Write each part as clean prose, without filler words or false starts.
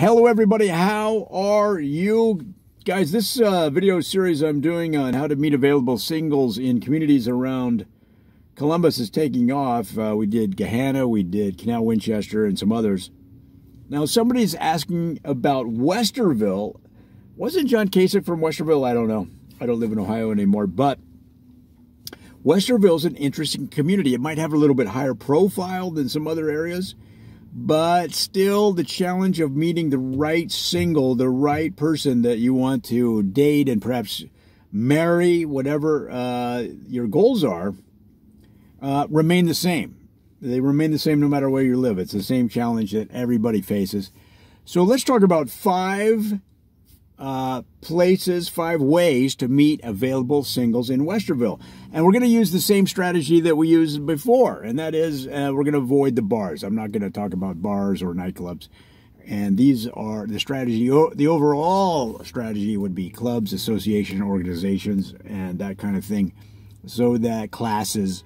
Hello everybody, how are you? Guys, this video series I'm doing on how to meet available singles in communities around Columbus is taking off. We did Gahanna, we did Canal Winchester, and some others. Now somebody's asking about Westerville. Wasn't John Kasich from Westerville? I don't know. I don't live in Ohio anymore, but Westerville is an interesting community. It might have a little bit higher profile than some other areas, but still the challenge of meeting the right single, the right person that you want to date and perhaps marry, whatever your goals are, remain the same. They remain the same no matter where you live. It's the same challenge that everybody faces. So let's talk about five ways to meet available singles in Westerville. And we're going to use the same strategy that we used before, and that is we're going to avoid the bars. I'm not going to talk about bars or nightclubs. And these are the strategy. The overall strategy would be clubs, association, organizations, and that kind of thing. So that classes,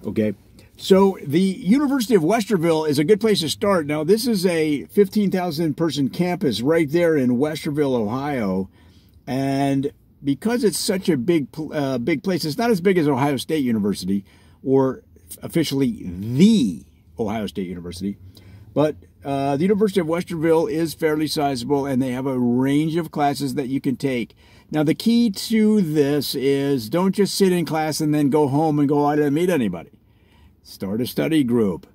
okay. So the University of Westerville is a good place to start. Now, this is a 15,000 person campus right there in Westerville, Ohio. And because it's such a big place, it's not as big as Ohio State University, or officially the Ohio State University. But the University of Westerville is fairly sizable, and they have a range of classes that you can take. Now, the key to this is don't just sit in class and then go home and go out and meet anybody. Start a study group.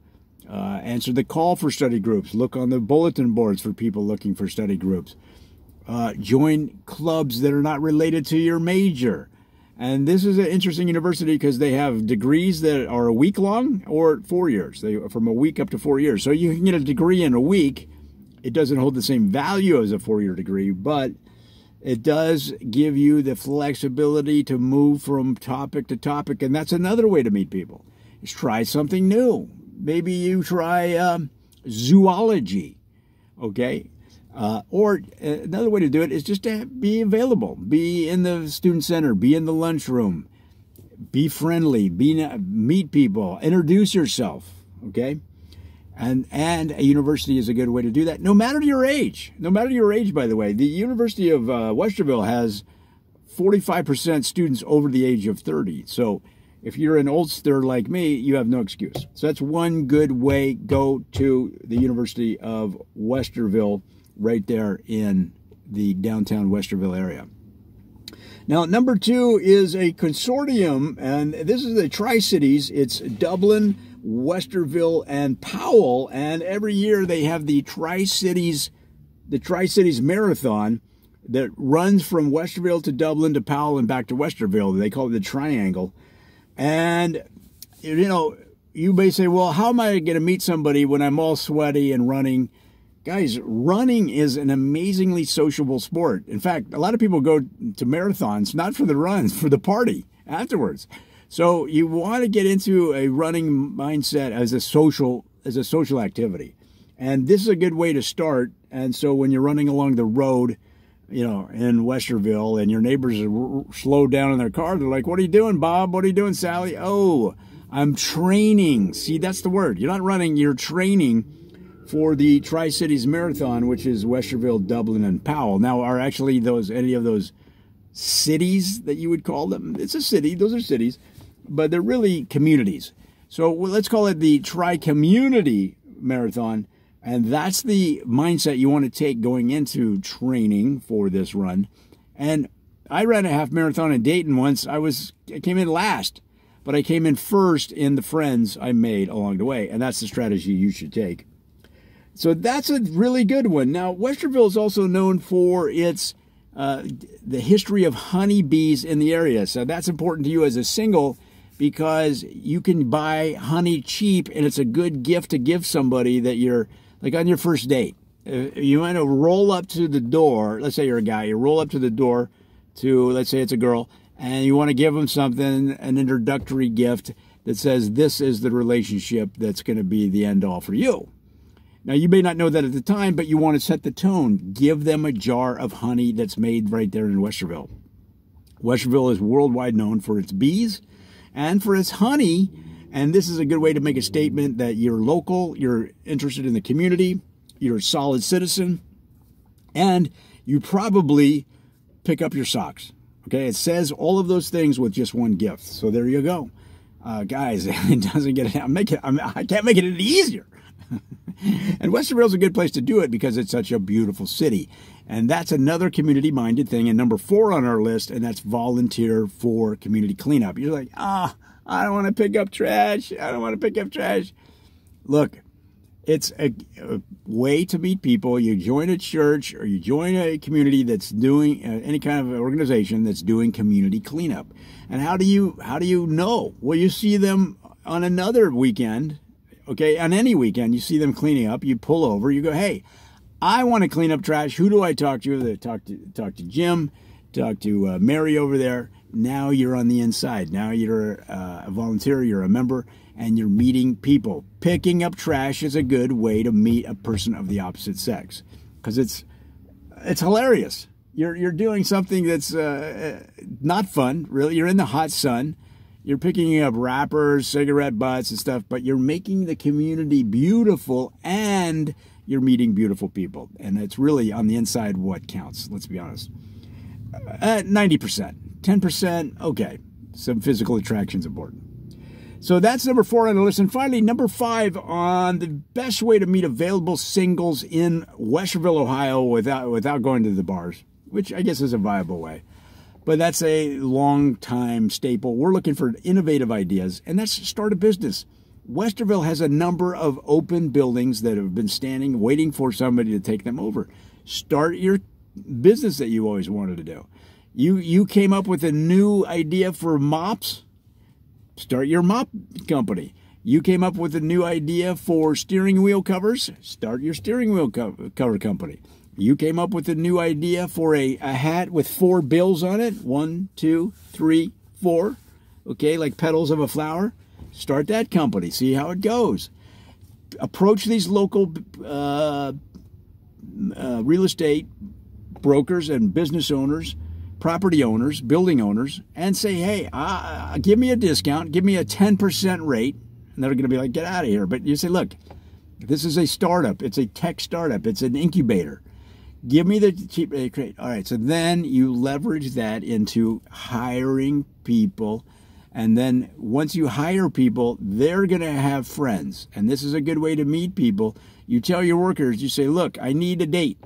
Answer the call for study groups. Look on the bulletin boards for people looking for study groups. Join clubs that are not related to your major. And this is an interesting university because they have degrees that are a week long or 4 years. From a week up to 4 years. So you can get a degree in a week. It doesn't hold the same value as a 4-year degree, but it does give you the flexibility to move from topic to topic. And that's another way to meet people. Is try something new. Maybe you try zoology, okay? Or another way to do it is just to be available. Be in the student center. Be in the lunchroom. Be friendly. Meet people. Introduce yourself, okay? And a university is a good way to do that, no matter your age. No matter your age, by the way. The University of Westerville has 45% students over the age of 30, so if you're an oldster like me, you have no excuse. So that's one good way. Go to the University of Westerville right there in the downtown Westerville area. Now, number 2 is a consortium, and this is the Tri-Cities. It's Dublin, Westerville, and Powell, and every year they have the Tri-Cities Marathon that runs from Westerville to Dublin to Powell and back to Westerville. They call it the Triangle. And, you know, you may say, well, how am I going to meet somebody when I'm all sweaty and running? Guys, running is an amazingly sociable sport. In fact, a lot of people go to marathons, not for the runs, for the party afterwards. So you want to get into a running mindset as a social activity. And this is a good way to start. And so when you're running along the road, you know, in Westerville, and your neighbors are slowed down in their car, they're like, what are you doing, Bob? What are you doing, Sally? Oh, I'm training. See, that's the word. You're not running, you're training for the Tri-Cities Marathon, which is Westerville, Dublin, and Powell. Now, are actually any of those cities that you would call them? It's a city. Those are cities, but they're really communities. So let's call it the Tri-Community Marathon. And that's the mindset you want to take going into training for this run. And I ran a half marathon in Dayton once. I came in last, but I came in first in the friends I made along the way. And that's the strategy you should take. So that's a really good one. Now, Westerville is also known for its the history of honeybees in the area. So that's important to you as a single, because you can buy honey cheap, and it's a good gift to give somebody that you're, like on your first date. You want to roll up to the door. Let's say you're a guy. You roll up to the door to, let's say it's a girl, and you want to give them something, an introductory gift that says this is the relationship that's going to be the end all for you. Now, you may not know that at the time, but you want to set the tone. Give them a jar of honey that's made right there in Westerville. Westerville is worldwide known for its bees and for its honey. And this is a good way to make a statement that you're local, you're interested in the community, you're a solid citizen, And you probably pick up your socks. Okay, it says all of those things with just one gift. So there you go. Guys, it doesn't get I can't make it any easier. And Westerville's a good place to do it because it's such a beautiful city. And that's another community-minded thing. And number 4 on our list, and that's volunteer for community cleanup. You're like, I don't want to pick up trash. I don't want to pick up trash. Look, it's a way to meet people. You join a church or you join a community that's doing any kind of organization that's doing community cleanup. And how do you know? Well, you see them on another weekend. Okay, on any weekend, you see them cleaning up. You pull over. You go, hey, I want to clean up trash. Who do I talk to? They talk to Jim. Talk to Mary over there. Now you're on the inside. Now you're a volunteer. You're a member. And you're meeting people. Picking up trash is a good way to meet a person of the opposite sex, because it's hilarious. You're doing something that's not fun, really. You're in the hot sun. You're picking up wrappers, cigarette butts, and stuff, but you're making the community beautiful, and you're meeting beautiful people. And it's really on the inside what counts. Let's be honest. 90%, 10%, okay. Some physical attraction's important. So that's number 4 on the list. And finally, number 5 on the best way to meet available singles in Westerville, Ohio without going to the bars, which I guess is a viable way. But that's a long-time staple. We're looking for innovative ideas, and that's start a business. Westerville has a number of open buildings that have been standing, waiting for somebody to take them over. Start your business that you always wanted to do. You came up with a new idea for mops. Start your mop company. You came up with a new idea for steering wheel covers. Start your steering wheel cover company. You came up with a new idea for a hat with 4 bills on it. 1, 2, 3, 4. Okay, like petals of a flower. Start that company. See how it goes. Approach these local real estate brokers and business owners, property owners, building owners, and say, hey, give me a discount, give me a 10% rate. And they're going to be like, get out of here. But you say, look, this is a startup. It's a tech startup. It's an incubator. Give me the cheap rate. All right, so then you leverage that into hiring people. And then once you hire people, they're going to have friends. And this is a good way to meet people. You tell your workers, you say, look, I need a date,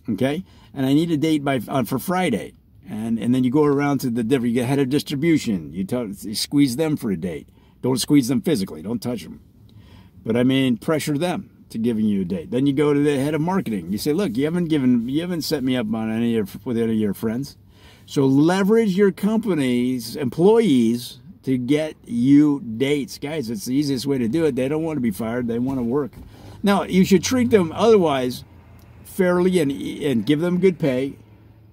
okay? And I need a date for Friday. And then you go around to the different, you get head of distribution. You squeeze them for a date. Don't squeeze them physically. Don't touch them. But I mean, pressure them to giving you a date. Then you go to the head of marketing. You say, look, you haven't set me up with any of your friends. So leverage your company's employees to get you dates. Guys, it's the easiest way to do it. They don't want to be fired. They want to work. Now, you should treat them otherwise fairly and give them good pay.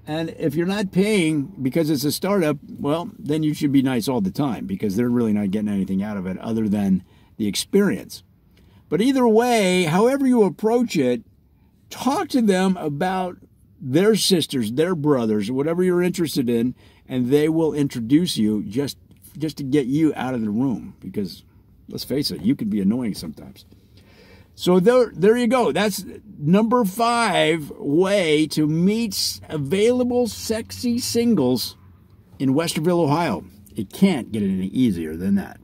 And if you're not paying because it's a startup, well, then you should be nice all the time, because they're really not getting anything out of it other than the experience. But either way, however you approach it, talk to them about their sisters, their brothers, whatever you're interested in, and they will introduce you just to get you out of the room, because let's face it, you can be annoying sometimes. So there you go. That's number 5 way to meet available sexy singles in Westerville, Ohio. It can't get any easier than that.